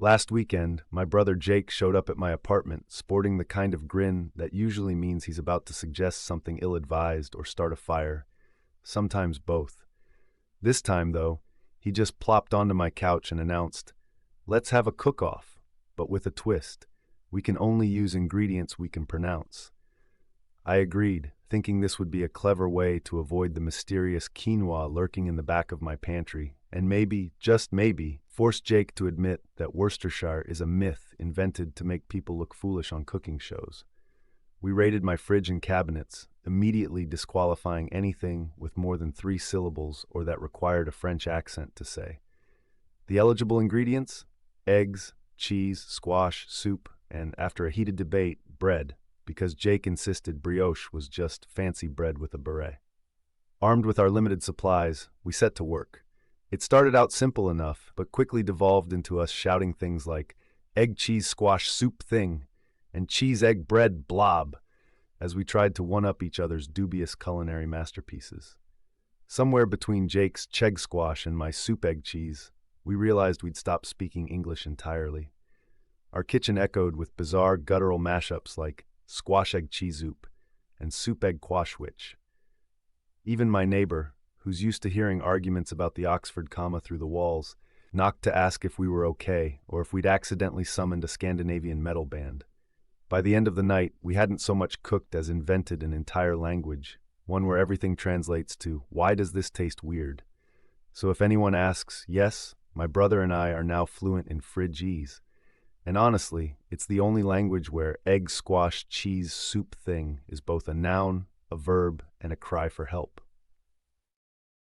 Last weekend, my brother Jake showed up at my apartment, sporting the kind of grin that usually means he's about to suggest something ill-advised or start a fire, sometimes both. This time, though, he just plopped onto my couch and announced, "Let's have a cook-off, but with a twist. We can only use ingredients we can pronounce." I agreed, thinking this would be a clever way to avoid the mysterious quinoa lurking in the back of my pantry, and maybe, just maybe, force Jake to admit that Worcestershire is a myth invented to make people look foolish on cooking shows. We raided my fridge and cabinets, immediately disqualifying anything with more than 3 syllables or that required a French accent to say. The eligible ingredients? Eggs, cheese, squash, soup, and, after a heated debate, bread, because Jake insisted brioche was just fancy bread with a beret. Armed with our limited supplies, we set to work. It started out simple enough, but quickly devolved into us shouting things like egg cheese squash soup thing and cheese egg bread blob as we tried to one-up each other's dubious culinary masterpieces. Somewhere between Jake's chegg squash and my soup egg cheese, we realized we'd stopped speaking English entirely. Our kitchen echoed with bizarre guttural mashups like squash egg cheese soup and soup egg quashwich. Even my neighbor, who's used to hearing arguments about the Oxford comma through the walls, knocked to ask if we were okay or if we'd accidentally summoned a Scandinavian metal band. By the end of the night, we hadn't so much cooked as invented an entire language, one where everything translates to, "Why does this taste weird?" So if anyone asks, yes, my brother and I are now fluent in fridgese. And honestly, it's the only language where egg squash cheese soup thing is both a noun, a verb, and a cry for help.